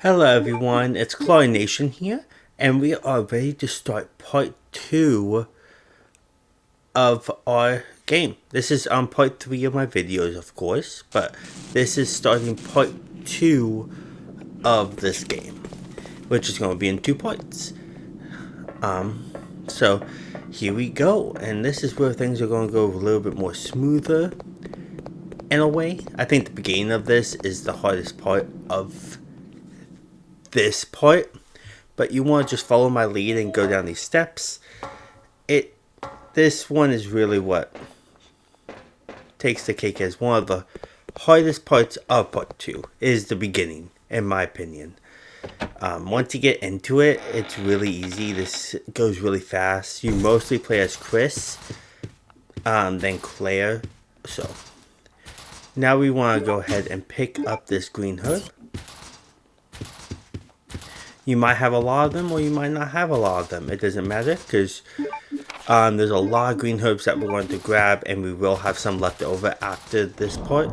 Hello everyone, it's Nation here, and we are ready to start part 2 of our game. This is part 3 of my videos, of course, but this is starting part 2 of this game, which is going to be in 2 parts. So here we go, and this is where things are going to go a little bit more smoother in a way. I think the beginning of this is the hardest part of this part, but you want to just follow my lead and go down these steps. This one is really what takes the cake as one of the hardest parts of part 2 is the beginning, in my opinion. Once you get into it, it's really easy. This goes really fast. You mostly play as Chris, then Claire. So now we want to go ahead and pick up this green herb. You might have a lot of them, or you might not have a lot of them. It doesn't matter, because there's a lot of green herbs that we're going to grab, and we will have some left over after this part.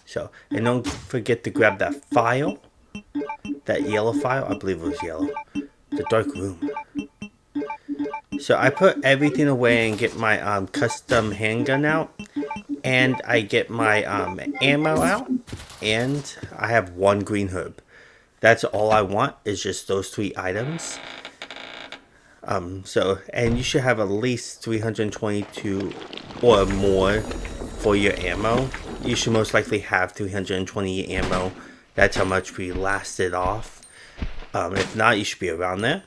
So, and don't forget to grab that file, that yellow file. I believe it was yellow. The dark room. So I put everything away and get my custom handgun out, and I get my ammo out, and I have one green herb. That's all I want, is just those 3 items. And you should have at least 322 or more for your ammo. You should most likely have 320 ammo. That's how much we lasted off. If not, you should be around there.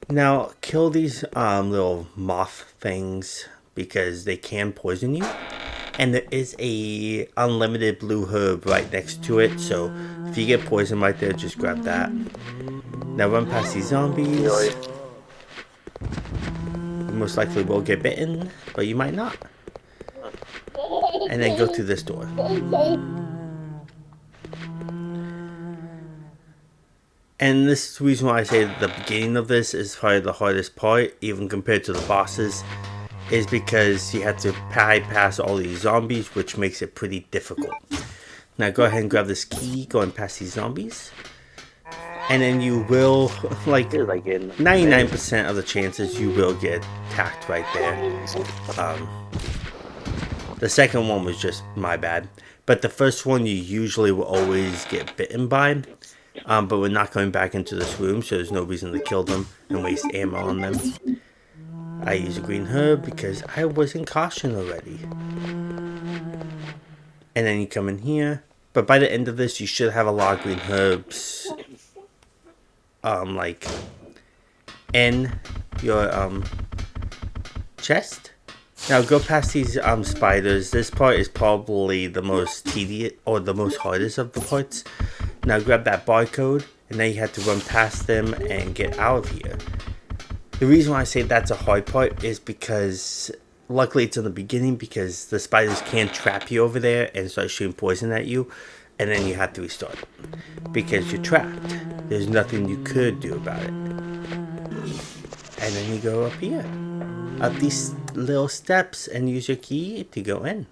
Now, kill these little moth things, because they can poison you. And there is a unlimited blue herb right next to it, so if you get poisoned right there, just grab that. Now run past these zombies. You most likely will get bitten, but you might not. And then go through this door. And this is the reason why I say that the beginning of this is probably the hardest part, even compared to the bosses, is because you have to bypass all these zombies, which makes it pretty difficult. Now go ahead and grab this key, going past these zombies. And then you will, like 99% of the chances, you will get attacked right there. The second one was just my bad. But the first one you usually will always get bitten by. But we're not going back into this room, so there's no reason to kill them and waste ammo on them. I use a green herb because I was in caution already. And then you come in here. But by the end of this, you should have a lot of green herbs. Like in your chest. Now go past these spiders. This part is probably the most tedious or the most hardest of the parts. Now grab that barcode, and then you have to run past them and get out of here. The reason why I say that's a hard part is because luckily it's in the beginning, because the spiders can trap you over there and start shooting poison at you, and then you have to restart because you're trapped. There's nothing you could do about it. And then you go up here, up these little steps, and use your key to go in.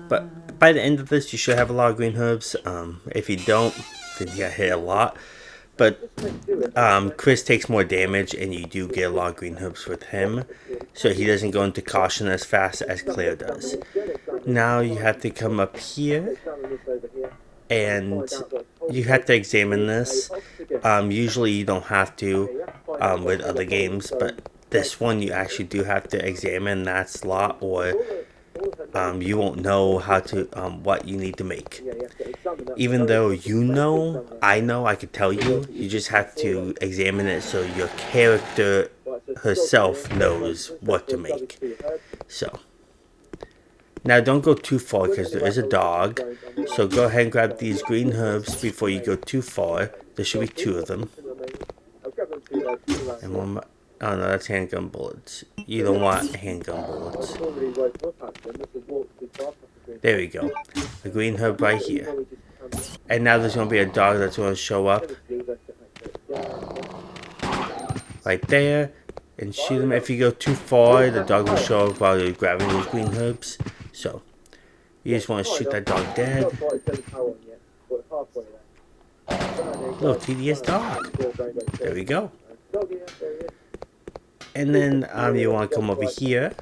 But by the end of this, you should have a lot of green herbs. If you don't, then you got hit a lot. But Chris takes more damage, and you do get a lot of green herbs with him, so he doesn't go into caution as fast as Claire does. Now you have to come up here, and you have to examine this. Usually you don't have to with other games, but this one you actually do have to examine that slot, or you won't know how to what you need to make. Even though I know, I could tell you. You just have to examine it so your character herself knows what to make. So now don't go too far, because there is a dog. So go ahead and grab these green herbs before you go too far. There should be 2 of them. And one more. Oh no, that's handgun bullets. You don't want handgun bullets. There we go. The green herb right here. And now there's going to be a dog that's going to show up. Right there. And shoot him. If you go too far, the dog will show up while you're grabbing those green herbs. So, you just want to shoot that dog dead. Little tedious dog. There we go. And then you want to come over here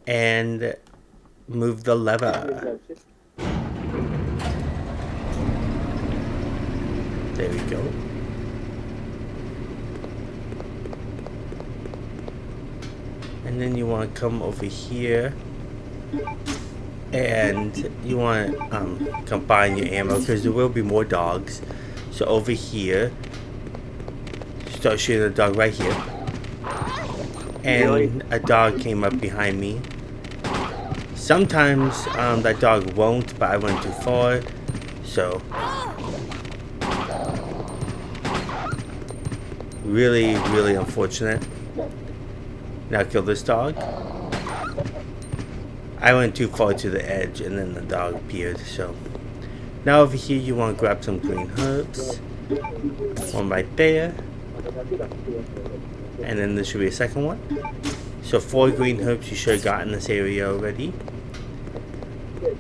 and move the lever. There we go. And then you want to come over here and you want to combine your ammo because there will be more dogs. So over here, start shooting a dog right here. And a dog came up behind me. Sometimes that dog won't, but I went too far. So really, really unfortunate. Now kill this dog. I went too far to the edge and then the dog appeared. So now over here you want to grab some green herbs. One right there. And then there should be a second one. So 4 green herbs you should have got in this area already.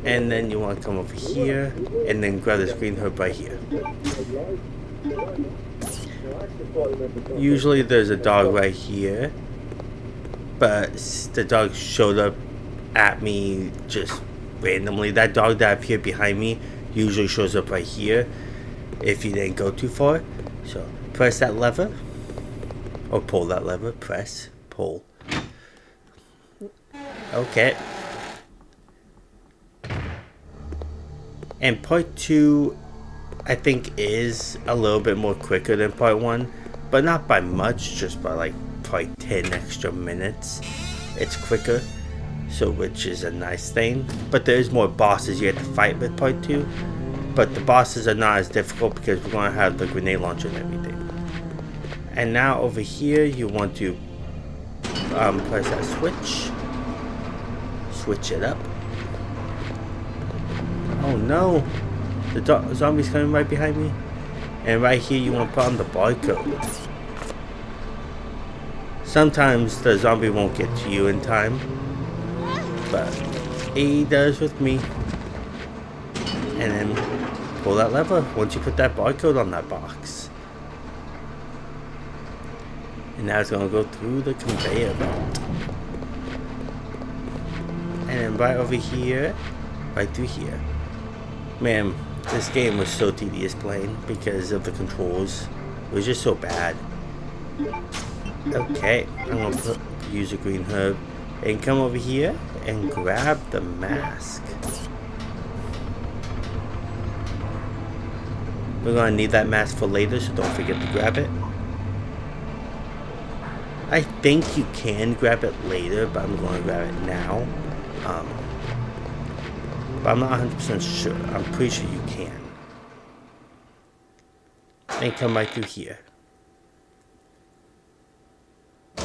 And then you want to come over here and then grab this green herb right here. Usually there's a dog right here, but the dog showed up at me just randomly. That dog that appeared behind me usually shows up right here if you didn't go too far. So press that lever or pull that lever. Press, pull. Okay. And part 2 I think is a little bit more quicker than part 1, but not by much, just by like probably 10 extra minutes. It's quicker, so which is a nice thing. But there's more bosses you have to fight with part 2, but the bosses are not as difficult because we're going to have the grenade launcher and everything. And now over here you want to press that switch it up. Oh no, the zombie's coming right behind me. And right here you want to put on the barcode. Sometimes the zombie won't get to you in time, but he does with me. And then pull that lever once you put that barcode on that box. And now it's going to go through the conveyor belt. And then right over here, right through here. Man, this game was so tedious playing because of the controls. It was just so bad. Okay, I'm going to use a green herb and come over here and grab the mask. We're going to need that mask for later, so don't forget to grab it. I think you can grab it later, but I'm going to grab it now. But I'm not 100% sure. I'm pretty sure you can. And come right through here. And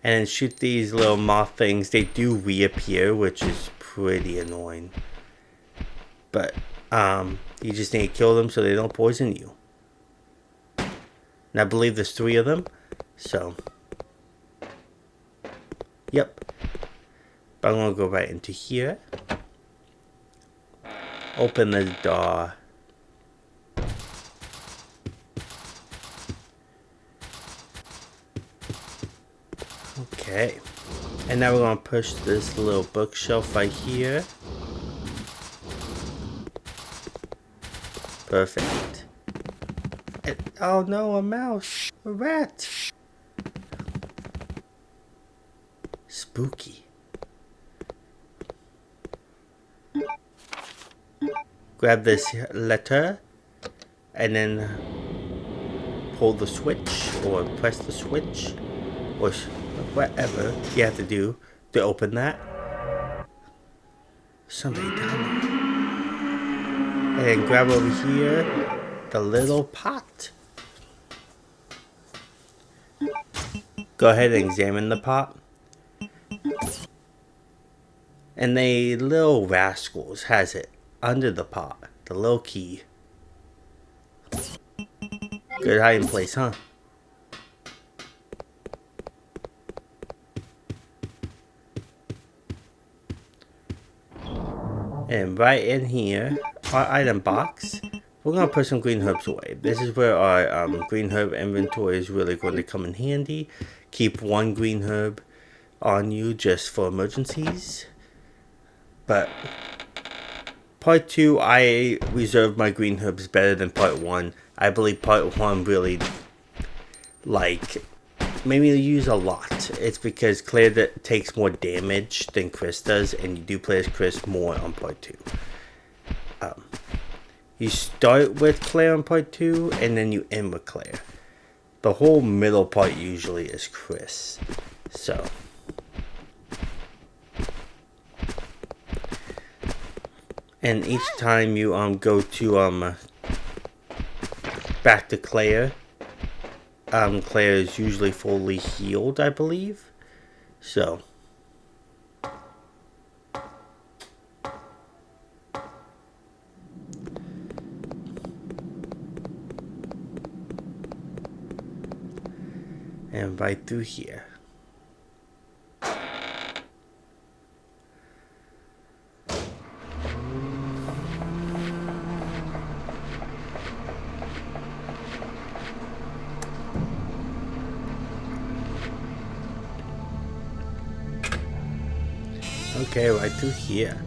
then shoot these little moth things. They do reappear, which is pretty annoying. But you just need to kill them so they don't poison you. And I believe there's 3 of them. So, yep. But I'm going to go right into here. Open the door. Okay. And now we're going to push this little bookshelf right here. Perfect. And, oh no, a mouse. A rat. Spooky. Grab this letter and then pull the switch or press the switch or whatever you have to do to open that. Somebody down there. And then grab over here the little pot. Go ahead and examine the pot. And the little rascals has it under the pot. The little key. Good hiding place, huh? And right in here, our item box, we're going to put some green herbs away. This is where our green herb inventory is really going to come in handy. Keep one green herb on you just for emergencies. But part 2, I reserved my green herbs better than part 1. I believe part 1 really, like, made me use a lot. It's because Claire takes more damage than Chris does, and you do play as Chris more on part 2. You start with Claire on part 2, and then you end with Claire. The whole middle part usually is Chris. So, and each time you go to back to Claire, Claire is usually fully healed, I believe. So, and right through here. Okay, right through here.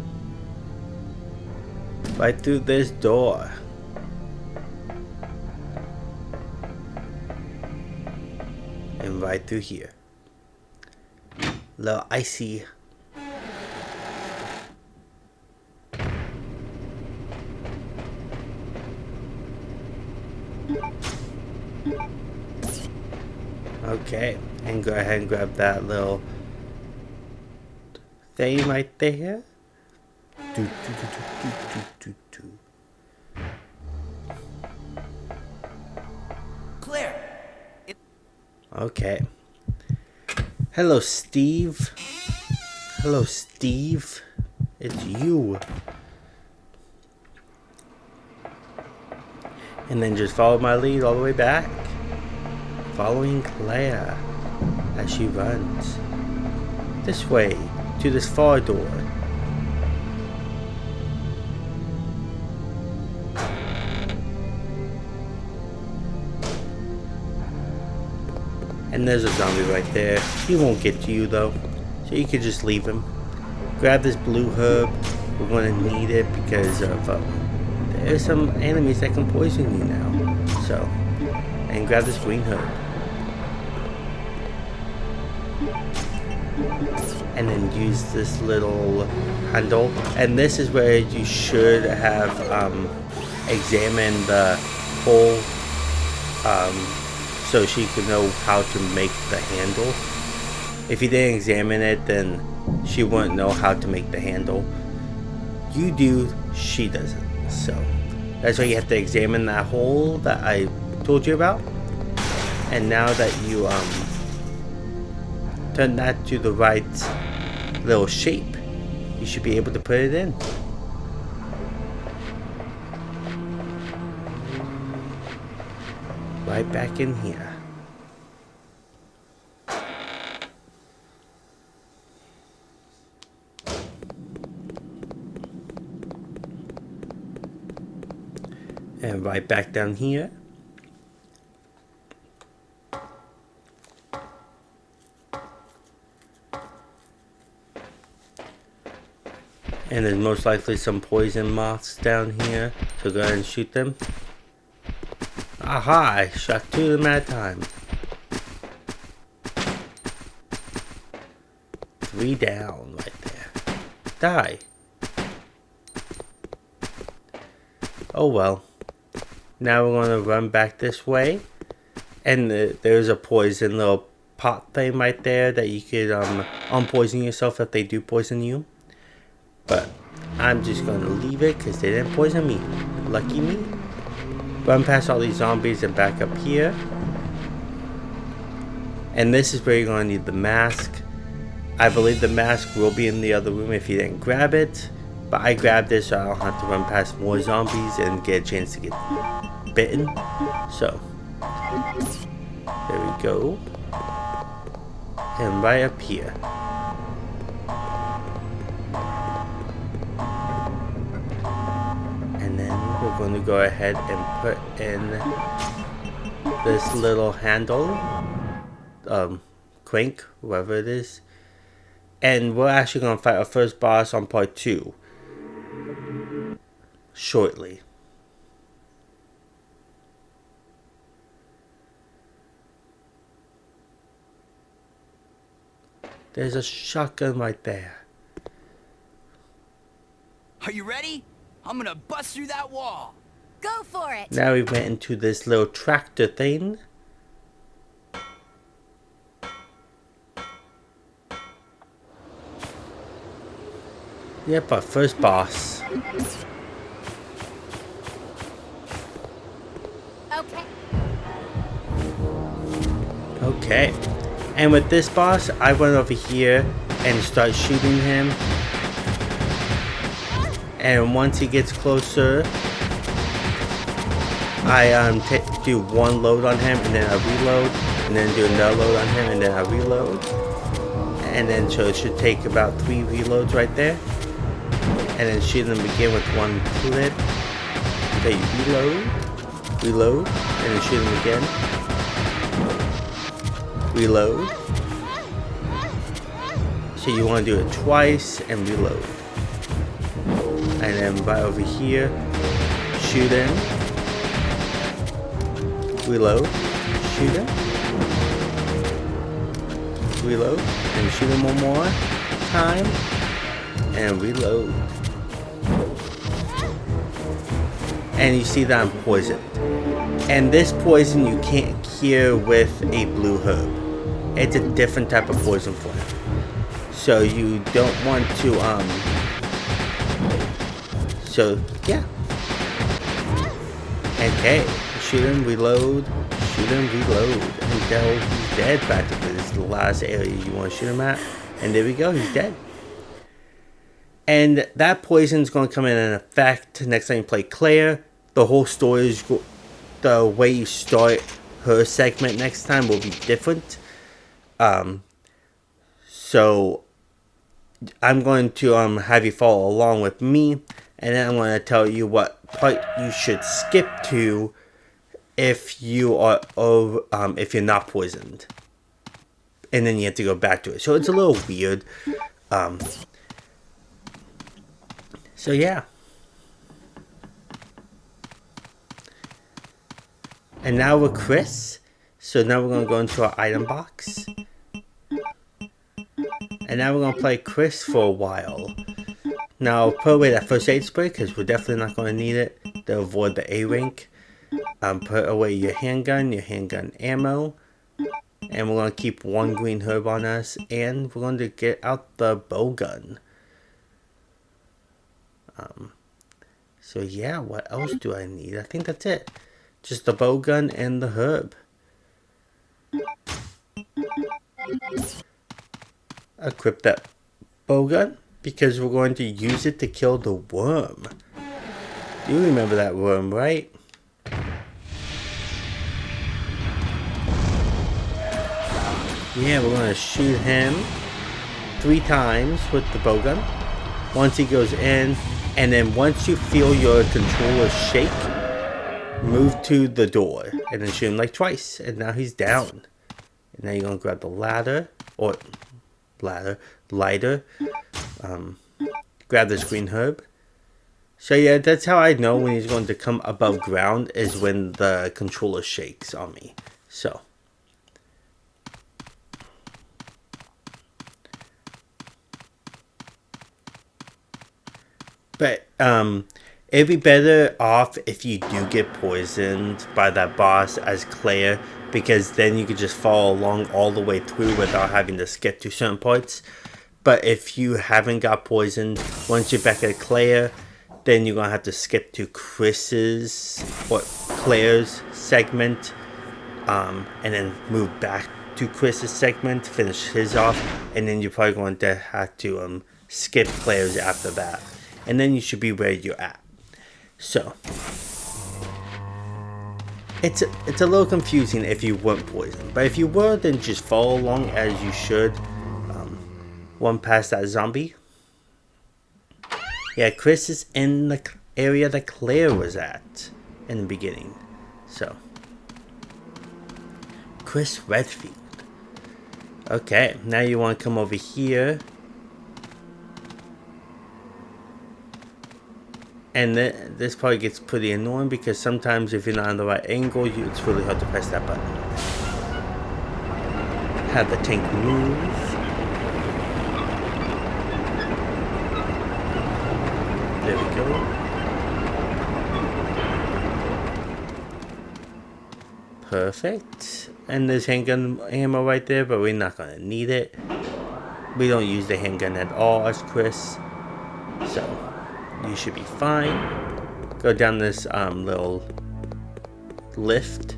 Right through this door. And right through here. Little icy. Okay, and go ahead and grab that little thing right there. Claire! Okay. Hello, Steve. Hello, Steve. It's you. And then just follow my lead all the way back. Following Claire as she runs. This way, to this far door. And there's a zombie right there. He won't get to you though, so you could just leave him. Grab this blue herb. We're going to need it because of there's some enemies that can poison you now. So, and grab this green herb. And then use this little handle. And this is where you should have examined the hole so she could know how to make the handle. If you didn't examine it, then she wouldn't know how to make the handle. You do, she doesn't. So that's why you have to examine that hole that I told you about. And now that you turn that to the right little shape, you should be able to put it in. Right back in here. And right back down here. And there's most likely some poison moths down here, so go ahead and shoot them. Aha! I shot 2 of them at a time. 3 down right there. Die! Oh well. Now we're going to run back this way. And there's a poison little pot thing right there that you could unpoison yourself if they do poison you. But I'm just going to leave it because they didn't poison me. Lucky me. Run past all these zombies and back up here. And this is where you're going to need the mask. I believe the mask will be in the other room if you didn't grab it. But I grabbed it so I don't have to run past more zombies and get a chance to get bitten. So, there we go. And right up here. going to go ahead and put in this little handle, crank, whatever it is. And we're actually going to fight our first boss on part 2 shortly. There's a shotgun right there. Are you ready? I'm gonna bust through that wall. Go for it. Now we went into this little tractor thing. Yep, our first boss. Okay. Okay. And with this boss, I went over here and start shooting him. And once he gets closer, I do one load on him, and then I reload, and then do another load on him, and then I reload. And then so it should take about 3 reloads right there. And then shoot them again with one clip. Okay, you reload, and then shoot them again. Reload. So you want to do it twice and reload. And then right over here, shoot him. Reload. Shoot him. Reload. And shoot him one more time. And reload. And you see that I'm poisoned. And this poison you can't cure with a blue herb. It's a different type of poison for him. So you don't want to, so yeah. Okay, shoot him, reload, shoot him, reload. Until he's dead practically. This is the last area you want to shoot him at. And there we go, he's dead. And that poison is going to come in effect next time you play Claire. The whole story is the way you start her segment next time will be different. So I'm going to have you follow along with me, and then I'm going to tell you what part you should skip to if you are if you're not poisoned, and then you have to go back to it. So it's a little weird. So yeah. And now we're Chris. So now we're going to go into our item box. And now we're going to play Chris for a while. Now put away that first aid spray because we're definitely not going to need it to avoid the A rank. Put away your handgun ammo. And we're going to keep one green herb on us. And we're going to get out the bow gun. So yeah, what else do I need? I think that's it. Just the bow gun and the herb. Equip that bow gun because we're going to use it to kill the worm. You remember that worm, right? Yeah, we're going to shoot him 3 times with the bow gun. Once he goes in, and then once you feel your controller shake, move to the door and then shoot him like twice, and now he's down. And now you're gonna grab the lighter, grab this green herb. So yeah, that's how I know when he's going to come above ground, is when the controller shakes on me. So but it'd be better off if you do get poisoned by that boss as Claire, because then you could just follow along all the way through without having to skip to certain parts. But if you haven't got poisoned, once you're back at Claire, then you're going to have to skip to Claire's segment, and then move back to Chris's segment, finish his off, and then you're probably going to have to skip Claire's after that. And then you should be where you're at. So it's a little confusing if you weren't poisoned, but if you were, then just follow along as you should. One past that zombie. Yeah, Chris is in the area that Claire was at in the beginning. So, Chris Redfield. Okay, now you want to come over here. And this probably gets pretty annoying because sometimes if you're not on the right angle, it's really hard to press that button. Have the tank move. There we go. Perfect. And there's handgun ammo right there, but we're not going to need it. We don't use the handgun at all as Chris. So, you should be fine. Go down this little lift.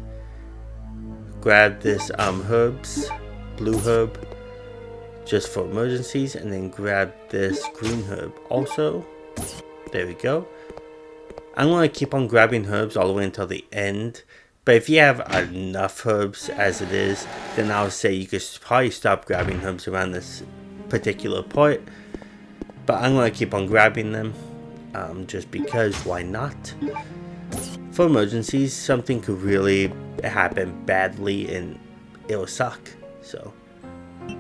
Grab this herbs, blue herb, just for emergencies, and then grab this green herb also. There we go. I'm going to keep on grabbing herbs all the way until the end. But if you have enough herbs as it is, then I would say you could probably stop grabbing herbs around this particular part. But I'm going to keep on grabbing them. Just because, why not? For emergencies, something could really happen badly and it'll suck. So,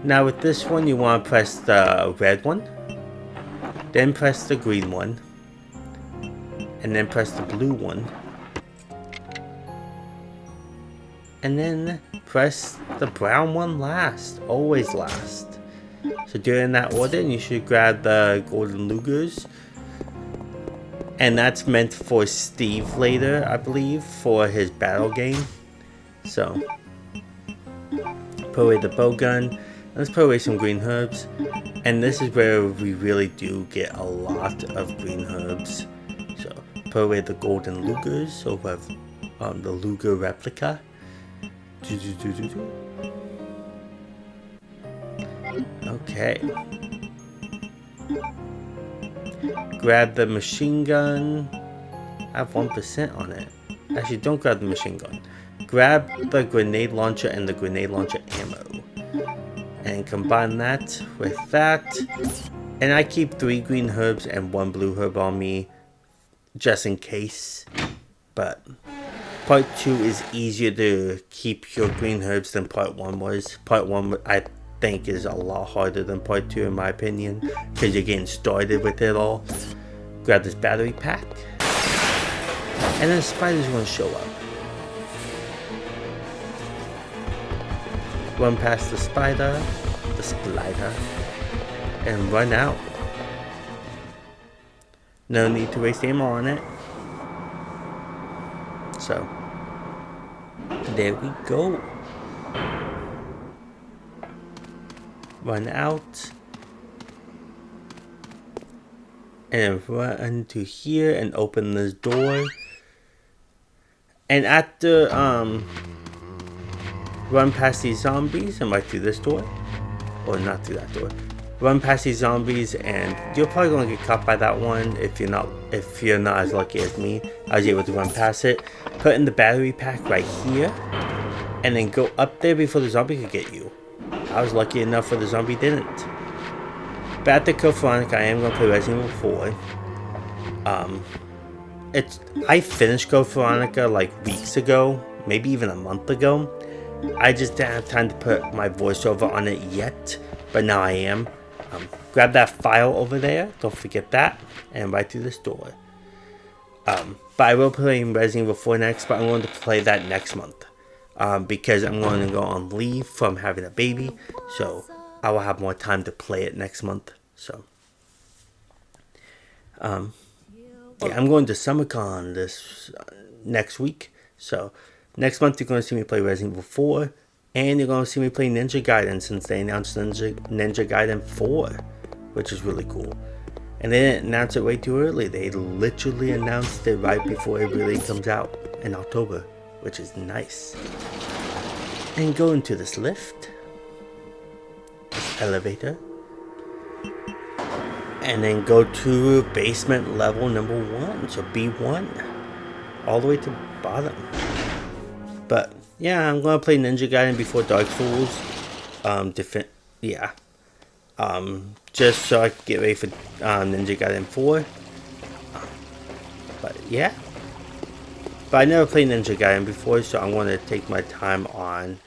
now with this one, you want to press the red one, then press the green one, and then press the blue one, and then press the brown one last, always last. So do it in that order, and you should grab the golden Lugers. And that's meant for Steve later, I believe, for his battle game. So, put away the bow gun. Let's put away some green herbs. And this is where we really do get a lot of green herbs. So, put away the golden Lugers. So, we have the Luger replica. Okay. Grab the machine gun. I have 1% on it. Actually, don't grab the machine gun. Grab the grenade launcher and the grenade launcher ammo. And combine that with that. And I keep 3 green herbs and 1 blue herb on me, just in case. But part 2 is easier to keep your green herbs than part 1 was. Part 1, I think, is a lot harder than part 2 in my opinion, because you're getting started with it all. Grab this battery pack, and then spiders want to show up. Run past the spider, and run out. No need to waste ammo on it. So, there we go. Run out. And run to here and open this door. And after, run past these zombies and right through this door. Or not through that door. Run past these zombies and you're probably going to get caught by that one if you're not as lucky as me. I was able to run past it. Put in the battery pack right here. And then go up there before the zombie could get you. I was lucky enough for the zombie didn't. But after kill Veronica, I am going to play Resident Evil 4. I finished Code Veronica like weeks ago, maybe even a month ago. I just didn't have time to put my voiceover on it yet, but now I am. Grab that file over there, don't forget that, and right through this door. But I will play Resident Evil 4 next, but I'm going to play that next month. Because I'm going to go on leave from having a baby, so I will have more time to play it next month. So, yeah, I'm going to SummerCon this next week. So, next month you're going to see me play Resident Evil 4, and you're going to see me play Ninja Gaiden since they announced Ninja Gaiden 4, which is really cool. And they didn't announce it way too early. They literally announced it right before it really comes out in October, which is nice. And go into this lift, this elevator, and then go to basement level number 1, so B1, all the way to the bottom. But yeah, I'm gonna play Ninja Gaiden before Dark Souls. Just so I can get ready for Ninja Gaiden 4. yeah. But I never played Ninja Gaiden before, so I'm going to take my time on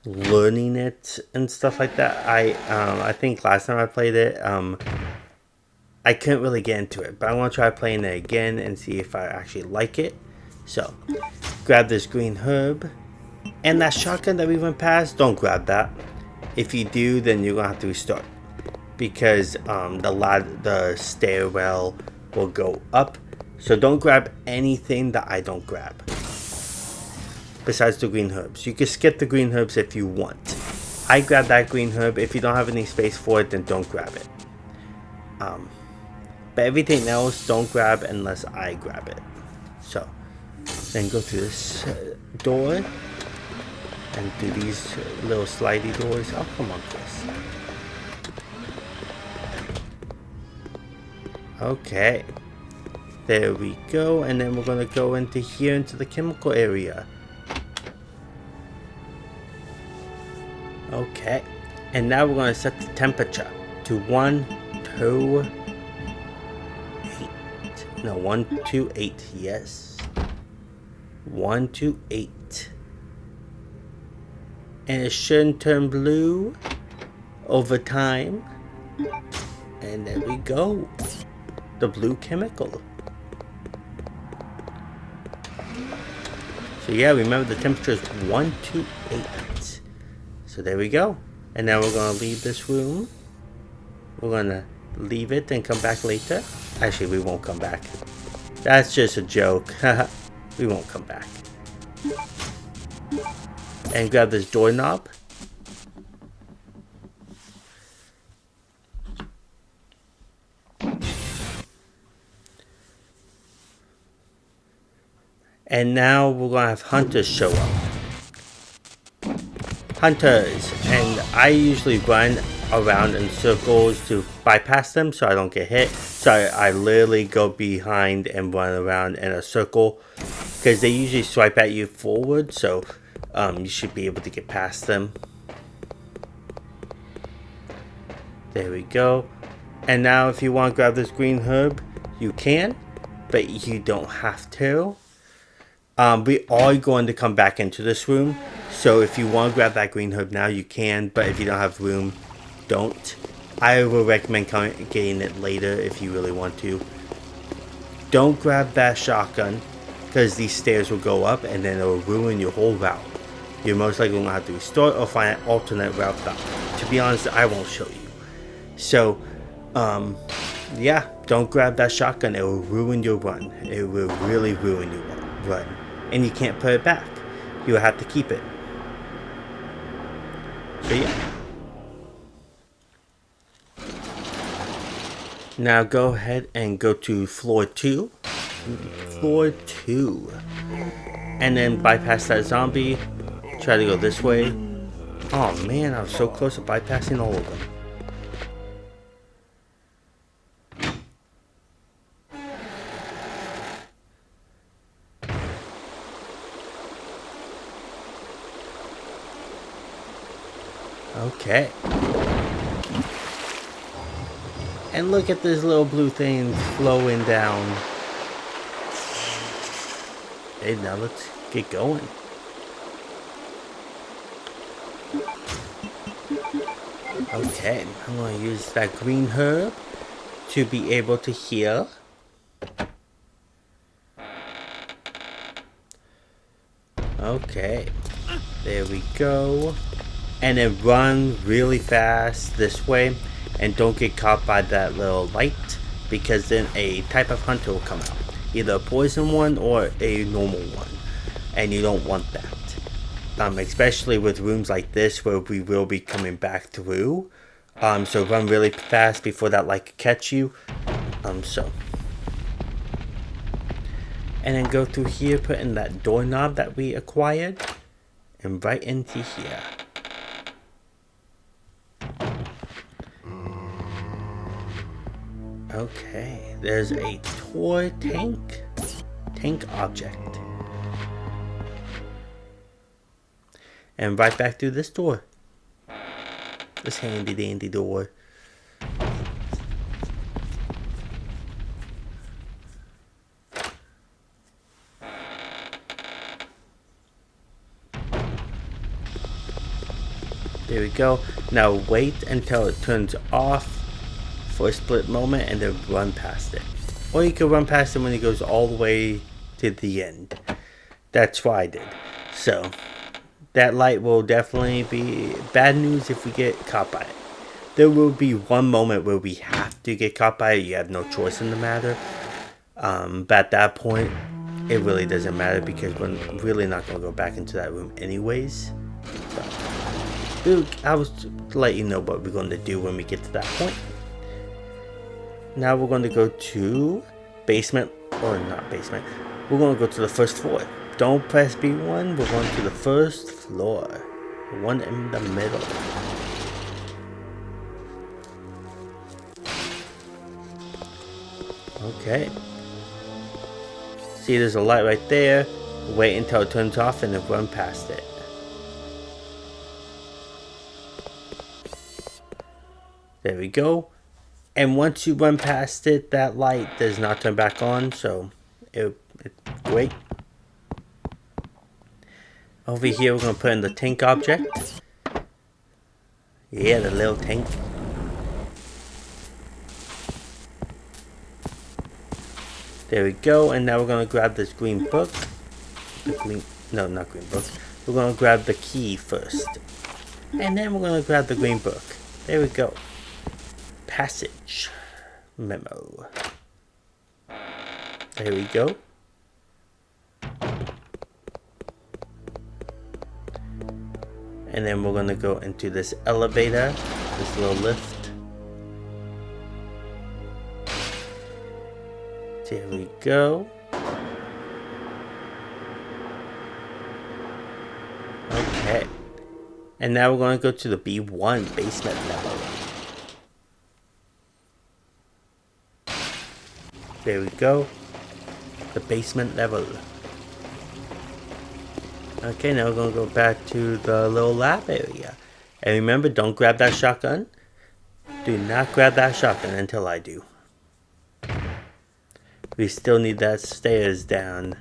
learning it and stuff like that. I think last time I played it, I couldn't really get into it, but I want to try playing it again and see if I actually like it. So, grab this green herb, and that shotgun that we went past, don't grab that. If you do, then you're gonna have to restart because the stairwell will go up. So don't grab anything that I don't grab. Besides the green herbs, you can skip the green herbs if you want. I grab that green herb. If you don't have any space for it, then don't grab it. But everything else, don't grab unless I grab it. So, then go through this door and do these little slidey doors. Oh, come on, Chris. Okay. There we go. And then we're going to go into here, into the chemical area. Okay. And now we're going to set the temperature to 128. No, 128. Yes. 128. And it shouldn't turn blue over time. And there we go. The blue chemical. So yeah, remember the temperature is 128. So there we go. And now we're going to leave this room. We're going to leave it and come back later. Actually, we won't come back. That's just a joke. We won't come back. And grab this doorknob. And now we're going to have hunters show up. Hunters. And I usually run around in circles to bypass them so I don't get hit. So I literally go behind and run around in a circle. Because they usually swipe at you forward. So you should be able to get past them. There we go. And now if you want to grab this green herb, you can. But you don't have to. We are going to come back into this room. So if you want to grab that green herb now, you can. But if you don't have room, don't. I will recommend getting it later if you really want to. Don't grab that shotgun. Because these stairs will go up and then it will ruin your whole route. You're most likely going to have to restart or find an alternate route back. To be honest, I won't show you. So, yeah, don't grab that shotgun. It will ruin your run. It will really ruin your run. And you can't put it back. You will have to keep it. So, yeah. Now go ahead and go to floor 2. Floor 2. And then bypass that zombie. Try to go this way. Oh man, I was so close to bypassing all of them. Okay. And look at this little blue thing flowing down. Okay, now let's get going. Okay, I'm going to use that green herb to be able to heal. Okay, there we go. And then run really fast this way. And don't get caught by that little light. Because then a type of hunter will come out. Either a poison one or a normal one. And you don't want that. Especially with rooms like this where we will be coming back through. So run really fast before that light can catch you. So. And then go through here, put in that doorknob that we acquired. And right into here. Okay, there's a toy tank object. And right back through this door. This handy dandy door. There we go. Now wait until it turns off for a split moment and then run past it. Or you can run past it when it goes all the way to the end. That's what I did. So, that light will definitely be bad news if we get caught by it. There will be one moment where we have to get caught by it. You have no choice in the matter. But at that point, it really doesn't matter because we're really not going to go back into that room anyways. So, I was to let you know what we're going to do when we get to that point. Now we're going to go to basement, or not basement. We're going to go to the first floor. Don't press B1, we're going to the first floor. The one in the middle. Okay. See, there's a light right there. Wait until it turns off and then run past it. There we go. And once you run past it, that light does not turn back on, so it's great. Over here, we're going to put in the tank object. Yeah, the little tank. There we go, and now we're going to grab this green book. No, not green book. We're going to grab the key first. And then we're going to grab the green book. There we go. Passage. Memo. There we go. And then we're going to go into this elevator, this little lift. There we go. Okay. And now we're going to go to the B1 basement level. There we go. The basement level. Okay, now we're going to go back to the little lab area. And remember, don't grab that shotgun. Do not grab that shotgun until I do. We still need that stairs down.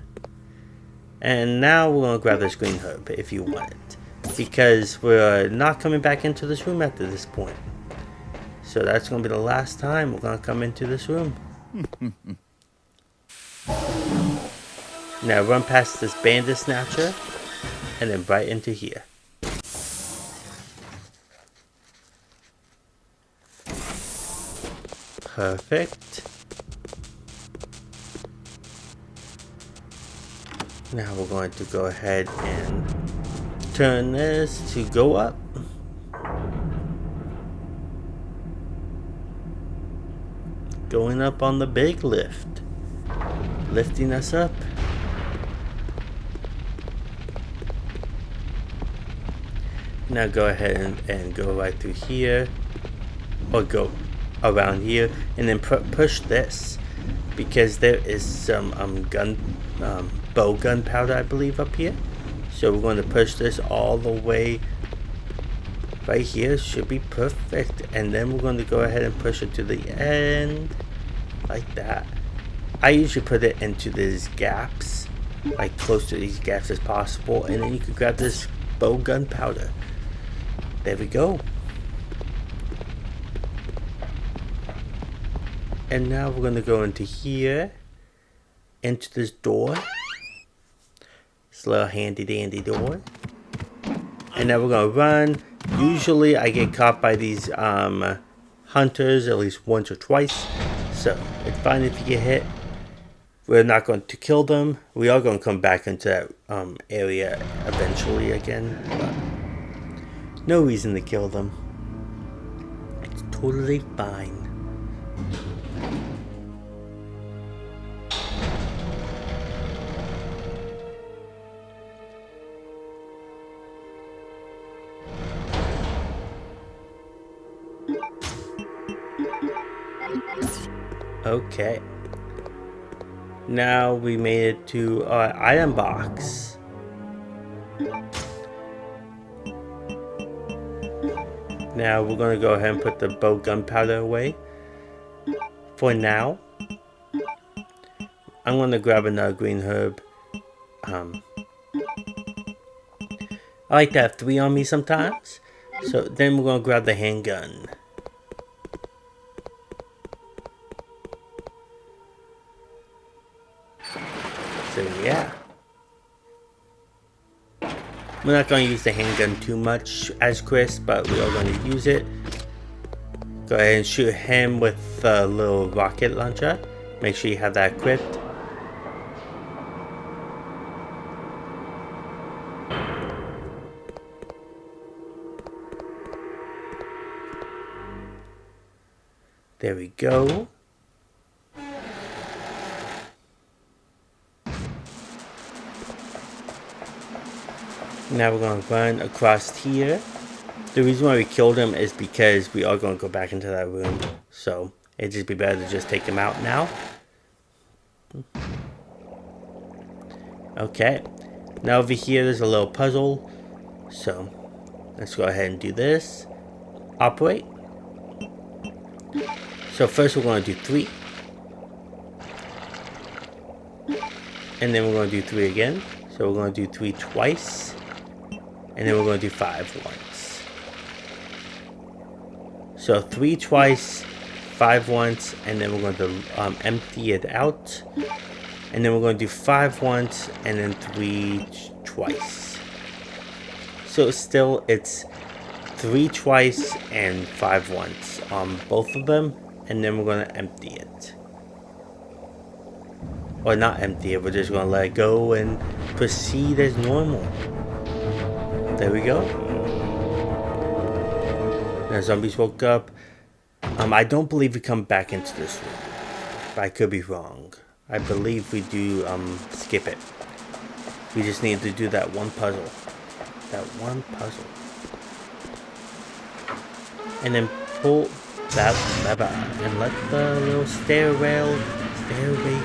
And now we're going to grab this green herb if you want it. Because we're not coming back into this room after this point. So that's going to be the last time we're going to come into this room. Now run past this bandit snatcher. And then right into here. Perfect. Now we're going to go ahead and turn this to go up. Going up on the big lift. Lifting us up. Now go ahead and go right through here, or go around here, and then push this, because there is some bow gunpowder, I believe, up here. So we're going to push this all the way right here. Should be perfect, and then we're going to go ahead and push it to the end, like that. I usually put it into these gaps, like close to these gaps as possible, and then you can grab this bow gunpowder. There we go. And now we're going to go into here, into this door. This little handy dandy door. And now we're going to run. Usually I get caught by these hunters at least once or twice. So it's fine if you get hit. We're not going to kill them. We are going to come back into that area eventually again. But no reason to kill them. It's totally fine. Okay. Now we made it to our item box. Now we're going to go ahead and put the bow gunpowder away. For now. I'm going to grab another green herb. I like to have 3 on me sometimes. So then we're gonna grab the handgun. So yeah. We're not going to use the handgun too much as Chris, but we are going to use it. Go ahead and shoot him with a little rocket launcher. Make sure you have that equipped. There we go. Now we're going to run across here. The reason why we killed him is because we are going to go back into that room. So it'd just be better to just take him out now. Okay. Now over here there's a little puzzle. So let's go ahead and do this. Operate. So first we're going to do 3. And then we're going to do 3 again. So we're going to do 3 twice. And then we're going to do 5 once. So 3 twice, 5 once, and then we're going to empty it out. And then we're going to do 5 once, and then 3 twice. So still, it's 3 twice and 5 once on both of them. And then we're going to empty it. Or not empty it, we're just going to let it go and proceed as normal. There we go. Now zombies woke up. I don't believe we come back into this room. But I could be wrong. I believe we do skip it. We just need to do that one puzzle. That one puzzle. And then pull that lever and let the little stairway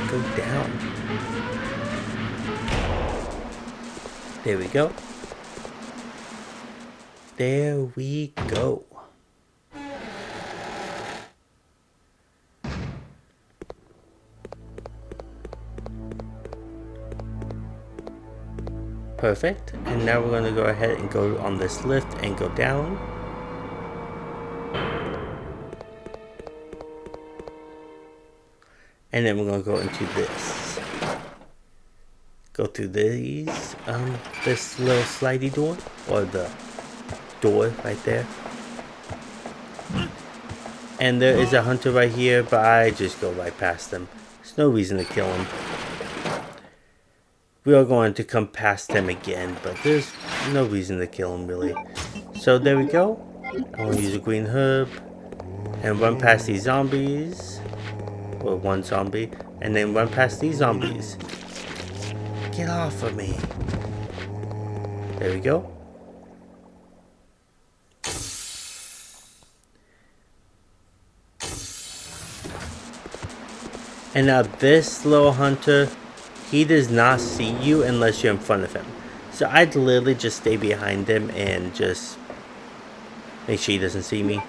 go down. There we go. There we go. Perfect. And now we're going to go ahead and go on this lift and go down. And then we're going to go into this. Go through these, this little slidey door, or the door right there. And there is a hunter right here, but I just go right past him. There's no reason to kill him. We are going to come past him again, but there's no reason to kill him really. So there we go. I'm going to use a green herb and run past these zombies. Or one zombie. And then run past these zombies. Get off of me. There we go. And now this little hunter, he does not see you unless you're in front of him. So I'd literally just stay behind him and just make sure he doesn't see me.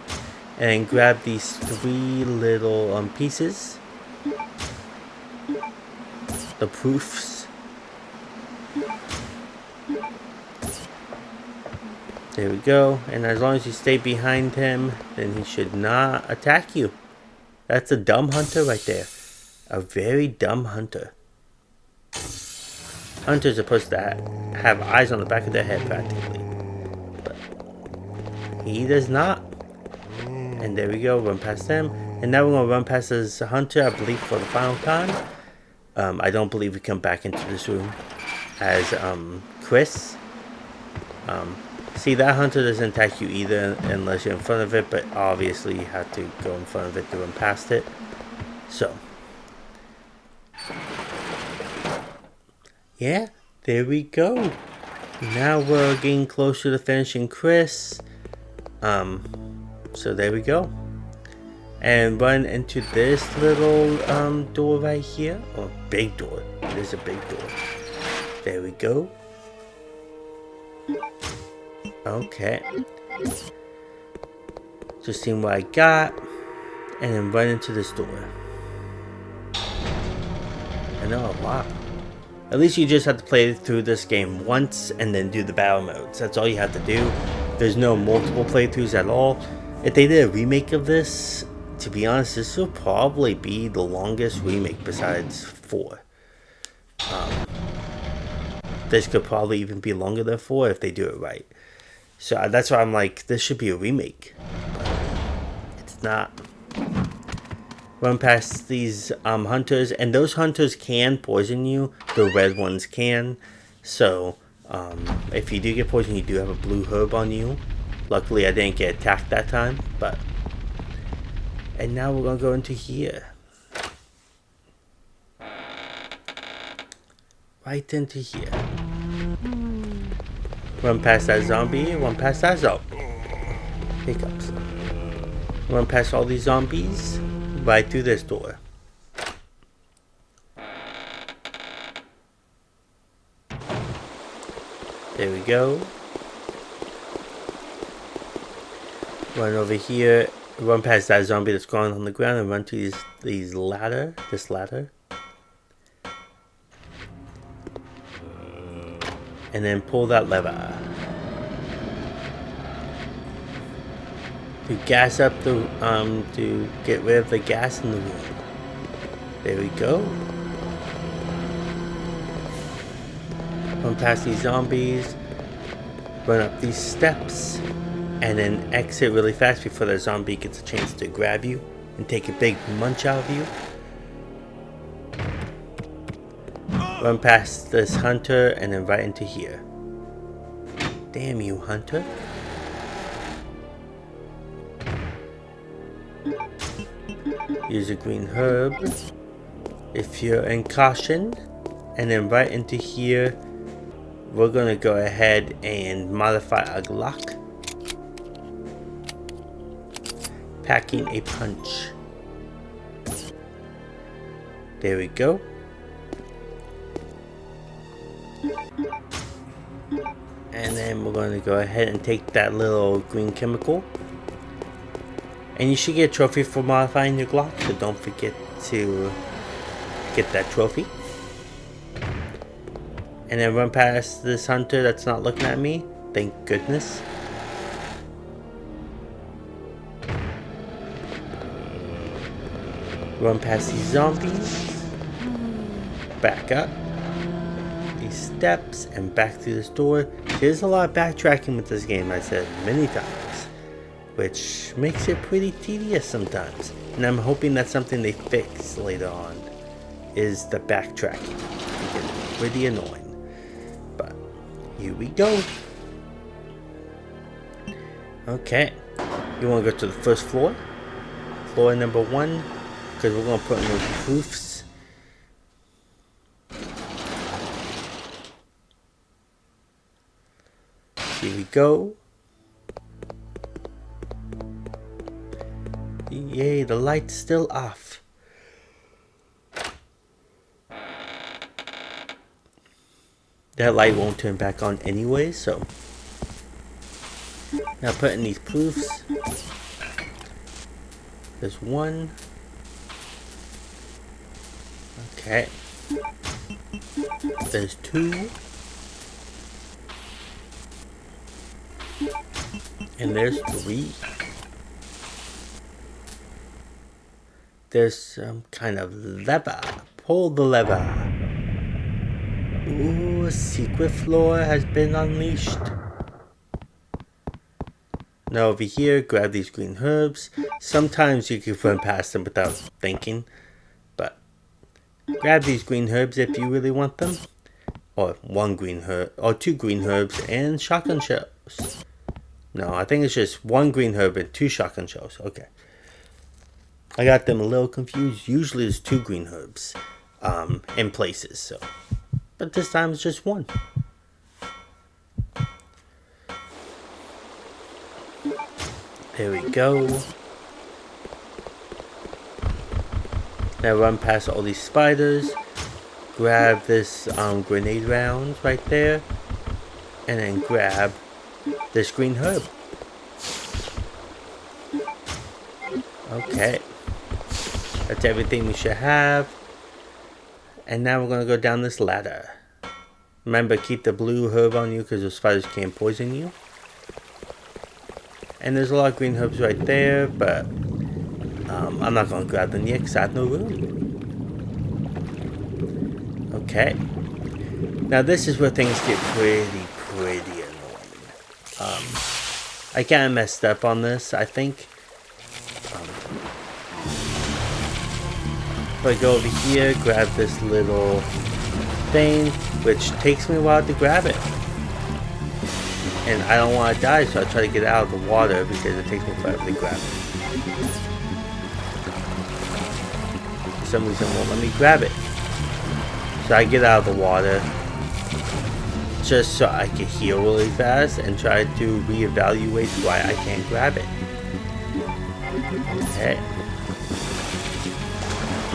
And grab these 3 little pieces. The proofs. There we go. And as long as you stay behind him, then he should not attack you. That's a dumb hunter right there. A very dumb hunter. Hunters are supposed to have eyes on the back of their head practically. But he does not. And there we go. Run past them. And now we're going to run past this hunter, I believe, for the final time. I don't believe we come back into this room as Chris. See, that hunter doesn't attack you either unless you're in front of it, but obviously you have to go in front of it to run past it. So, yeah, there we go. Now we're getting closer to finishing Chris. So there we go. And run into this little door right here. Or big door. It is a big door. There we go. Okay. Just seeing what I got. And then run into this door. I know a lot. At least you just have to play through this game once and then do the battle modes. That's all you have to do. There's no multiple playthroughs at all. If they did a remake of this, to be honest, this will probably be the longest remake besides 4. This could probably even be longer than 4 if they do it right. So that's why I'm like, this should be a remake. But it's not. Run past these hunters, and those hunters can poison you. The red ones can. So if you do get poisoned, you do have a blue herb on you. Luckily, I didn't get attacked that time. But and now we're gonna go into here. Right into here. Run past that zombie, run past that zombie. Hiccups. Run past all these zombies, right through this door. There we go. Run over here, run past that zombie that's crawling on the ground and run to this ladder. And then pull that lever to gas up the to get rid of the gas in the room. There we go. Run past these zombies, run up these steps, and then exit really fast before the zombie gets a chance to grab you and take a big munch out of you. Run past this hunter and then right into here. Damn you, hunter. Use a green herb if you're in caution. And then right into here, we're gonna go ahead and modify a Glock. Packing a punch. There we go. And then we're going to go ahead and take that little green chemical. And you should get a trophy for modifying your Glock, so don't forget to get that trophy. And then run past this hunter that's not looking at me. Thank goodness. Run past these zombies. Back up. Steps and back through this door. There's a lot of backtracking with this game, I said many times, which makes it pretty tedious sometimes, and I'm hoping that's something they fix later on, is the backtracking. It gets pretty annoying, but here we go. Okay, you want to go to the first floor, floor number 1, because we're going to put in those proofs. Here we go. Yay, the light's still off. That light won't turn back on anyway, so. Now put in these proofs. There's 1. Okay. There's 2. And there's 3. There's some kind of lever. Pull the lever. Ooh, a secret floor has been unleashed. Now over here, grab these green herbs. Sometimes you can run past them without thinking. But grab these green herbs if you really want them. Or 1 green herb, or 2 green herbs and shotgun shells. No, I think it's just 1 green herb and 2 shotgun shells. Okay. I got them a little confused. Usually there's 2 green herbs in places. So, but this time it's just 1. There we go. Now run past all these spiders. Grab this grenade round right there. And then grab this green herb. Okay. That's everything we should have. And now we're going to go down this ladder. Remember, keep the blue herb on you because the spiders can't poison you. And there's a lot of green herbs right there, but I'm not going to grab them yet because I have no room. Okay. Now this is where things get pretty annoying. I kind of messed up on this, I think. If I go over here, grab this little thing, which takes me a while to grab it. And I don't want to die, so I try to get out of the water because it takes me forever to grab it. For some reason, it won't let me grab it. So I get out of the water just so I can heal really fast and try to reevaluate why I can't grab it. Okay.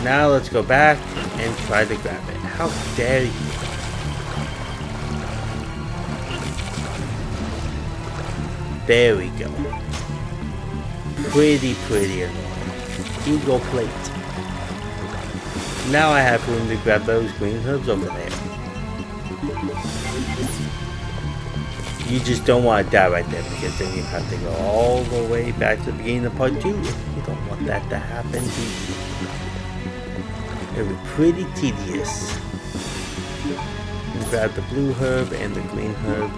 Now let's go back and try to grab it. How dare you? There we go. Pretty annoying. Ego plate. Now I have room to grab those green herbs over there. You just don't want to die right there because then you have to go all the way back to the beginning of part 2. You don't want that to happen, do you? It would be pretty tedious. Grab the blue herb and the green herb.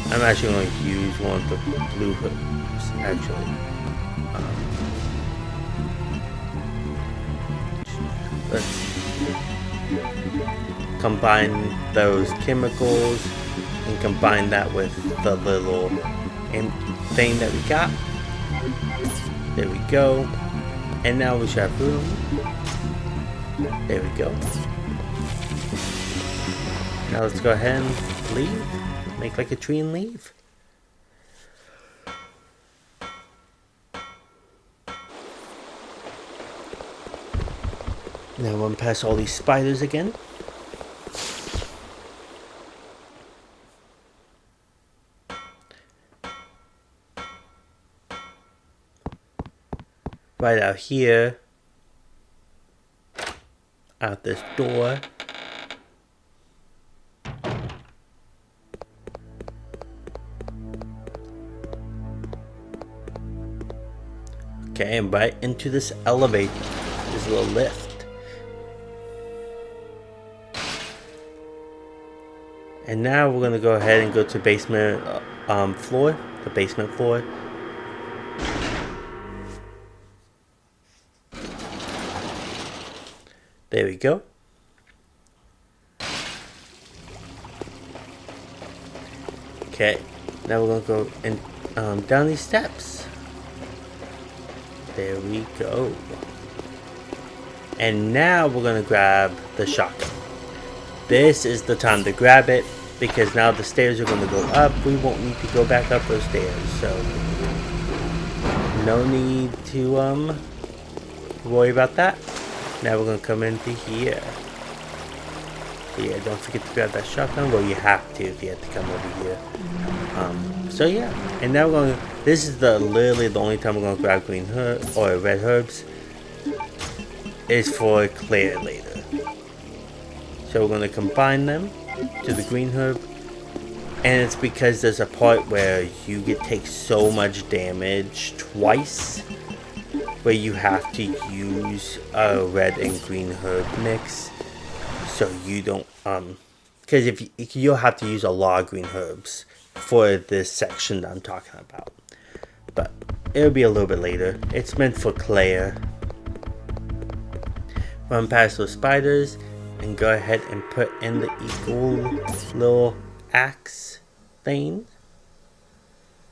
I'm actually going to use one of the blue herbs, actually. Let's combine those chemicals and combine that with the little thing that we got. There we go. And now we should have room. There we go. Now let's go ahead and leave. Make like a tree and leave. Now run past all these spiders again. Right out here. Out this door. Okay, and right into this elevator. This little lift. And now we're gonna go ahead and go to basement floor. The basement floor. There we go. Okay, now we're gonna go and down these steps. There we go. And now we're gonna grab the shotgun. This is the time to grab it because now the stairs are gonna go up. We won't need to go back up those stairs, so no need to worry about that. Now we're gonna come into here. So yeah, don't forget to grab that shotgun. Well, you have to if you have to come over here. So yeah, and now we're gonna. This is literally the only time we're gonna grab green herb or red herbs. Is for Claire later. So we're gonna combine them to the green herb, and it's because there's a part where you take so much damage twice, where you have to use a red and green herb mix. So you don't, because if you'll have to use a lot of green herbs for this section that I'm talking about. But it'll be a little bit later. It's meant for Claire. Run past those spiders and go ahead and put in the equal little axe thing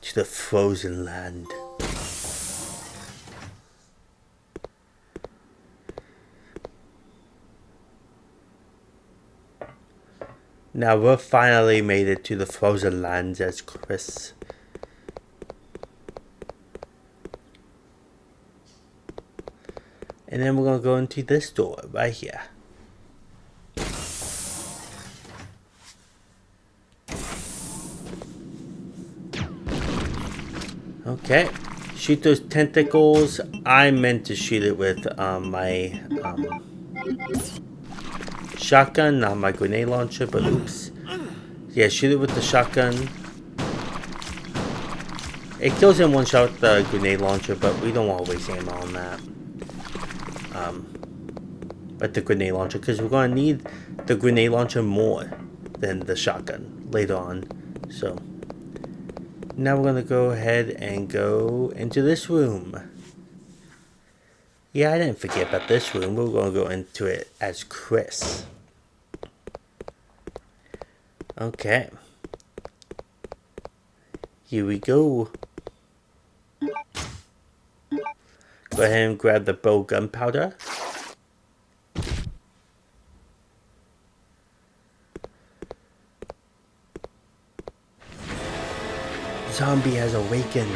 to the frozen land. Now we've finally made it to the frozen lands as Chris. And then we're going to go into this door right here. Okay. Shoot those tentacles. I meant to shoot it with my shotgun, not my grenade launcher, but oops. Yeah, shoot it with the shotgun. It kills in one shot with the grenade launcher, but we don't want to waste ammo on that. But the grenade launcher, because we're going to need the grenade launcher more than the shotgun later on. So now we're going to go ahead and go into this room. Yeah, I didn't forget about this room. We're going to go into it as Chris. Okay. Here we go. Go ahead and grab the bow gunpowder. Zombie has awakened.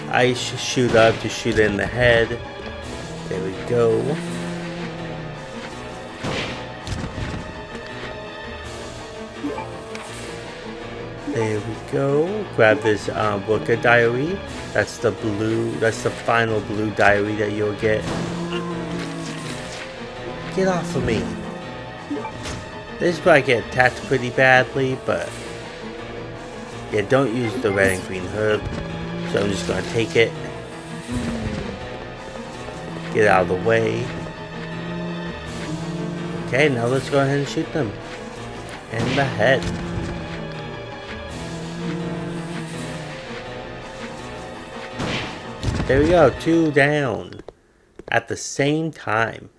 I shoot up to shoot it in the head. There we go. There we go. Grab this worker diary. That's the blue. That's the final blue diary that you'll get. Get off of me. This is where I get attacked pretty badly, but yeah, don't use the red and green herb. So I'm just gonna take it. Get out of the way. Okay, now let's go ahead and shoot them in the head. There we go, 2 down at the same time.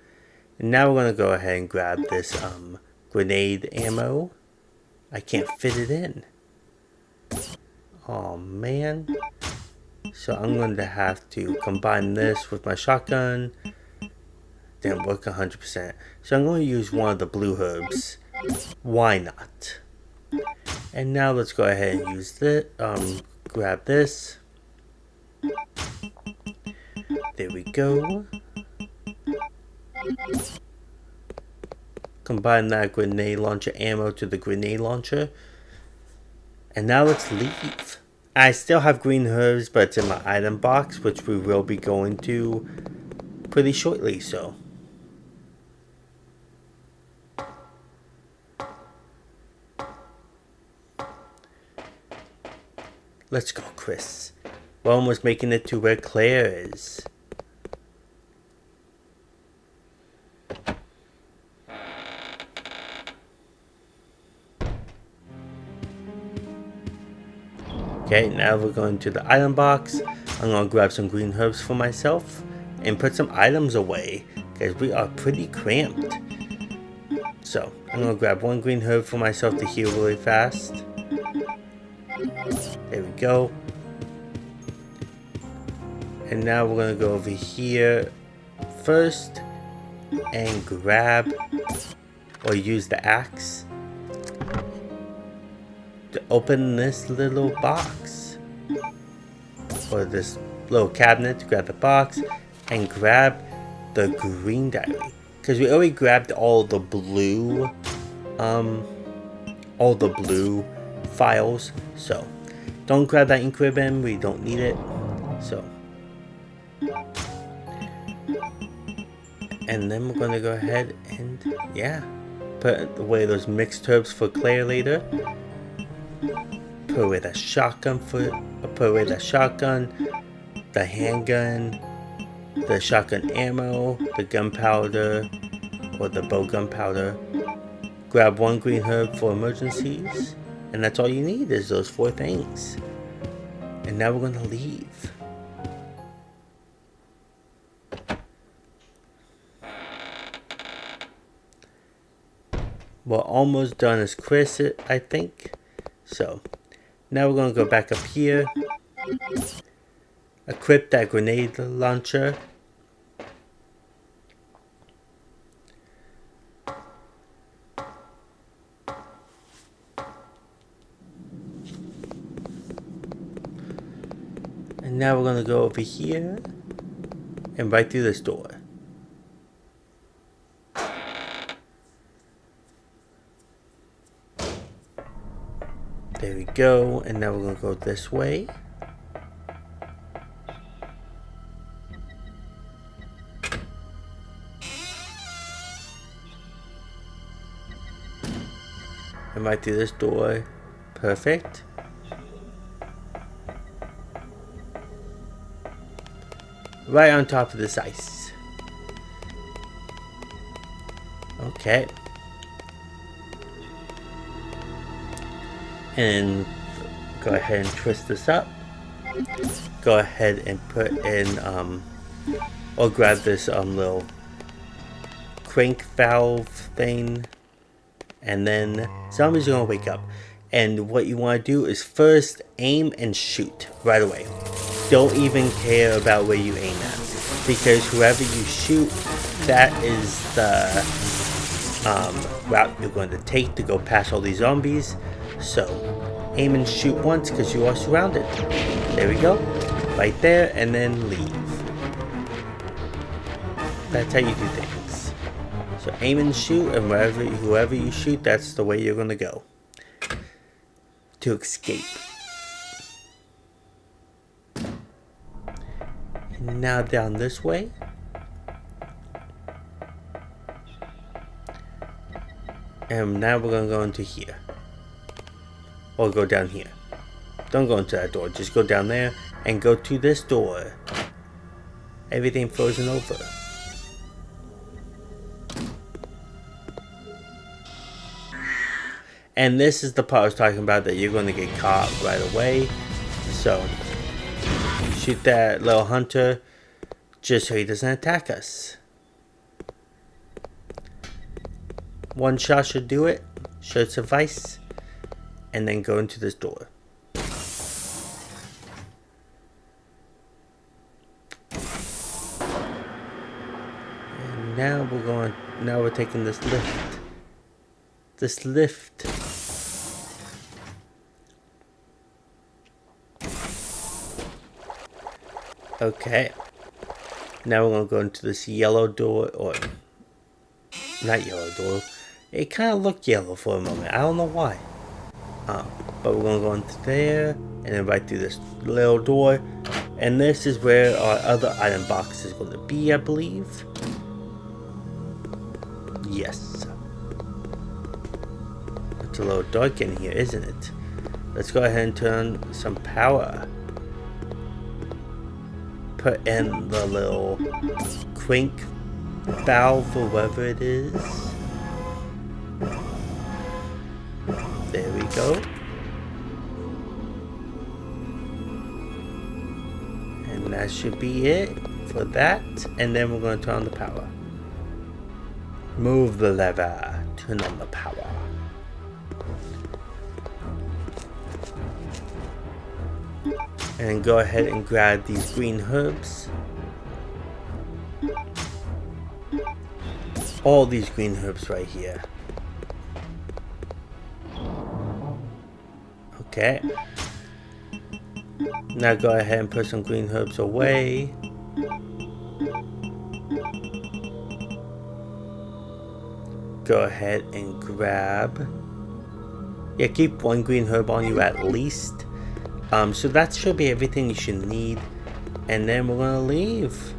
And now we're gonna go ahead and grab this grenade ammo. I can't fit it in. Oh man. So I'm going to have to combine this with my shotgun. Didn't work 100%. So I'm going to use one of the blue herbs. Why not? And now let's go ahead and use this. Grab this. There we go. Combine that grenade launcher ammo to the grenade launcher. And now let's leave. I still have green herbs, but it's in my item box, which we will be going to pretty shortly, so. Let's go, Chris. We're almost making it to where Claire is. Okay, now we're going to the item box. I'm going to grab some green herbs for myself and put some items away because we are pretty cramped. So, I'm going to grab 1 green herb for myself to heal really fast. There we go. And now we're going to go over here first and grab or use the axe to open this little box or this little cabinet. To grab the box and grab the green diary because we already grabbed all the blue files, so don't grab that ink ribbon, we don't need it. So, and then we're gonna go ahead and yeah, put away those mixed herbs for Claire later. Put away the shotgun the handgun, the shotgun ammo, the gunpowder, or the bow gunpowder. Grab 1 green herb for emergencies, and that's all you need is those 4 things. And now we're gonna leave. We're almost done as Chris, I think. So, now we're gonna go back up here. Equip that grenade launcher. And now we're gonna go over here and right through this door. There we go, and now we're gonna go this way. And right through this door. Perfect. right on top of this ice. Okay. And go ahead and twist this up. Go ahead and put in, or grab this little crank valve thing. And then zombies are gonna wake up. And what you want to do is first aim and shoot right away. Don't even care about where you aim at, because whoever you shoot, that is the route you're going to take to go past all these zombies. So aim and shoot once, because you are surrounded. There we go, right there, and then leave. That's how you do things. So aim and shoot, and whoever you shoot, that's the way you're gonna go to escape. And now down this way. And now we're gonna go into here. Or go down here. Don't go into that door, just go down there and go to this door. Everything frozen over. And this is the part I was talking about, that you're going to get caught right away. So, shoot that little hunter just so he doesn't attack us. One shot should do it, should suffice. And then go into this door. And now we're taking this lift. This lift. Okay. Now we're gonna go into this yellow door, or not yellow door. It kind of looked yellow for a moment. I don't know why. But we're gonna go into there, and then right through this little door. And this is where our other item box is gonna be, I believe. Yes. It's a little dark in here, isn't it? Let's go ahead and turn some power. Put in the little crank valve, or whatever it is. There we go. And that should be it for that. And then we're going to turn on the power. Move the lever. Turn on the power. And go ahead and grab these green herbs. All these green herbs right here. Okay. Now go ahead and put some green herbs away. Go ahead and grab. Yeah, keep one green herb on you at least. So that should be everything you should need. And then we're gonna leave.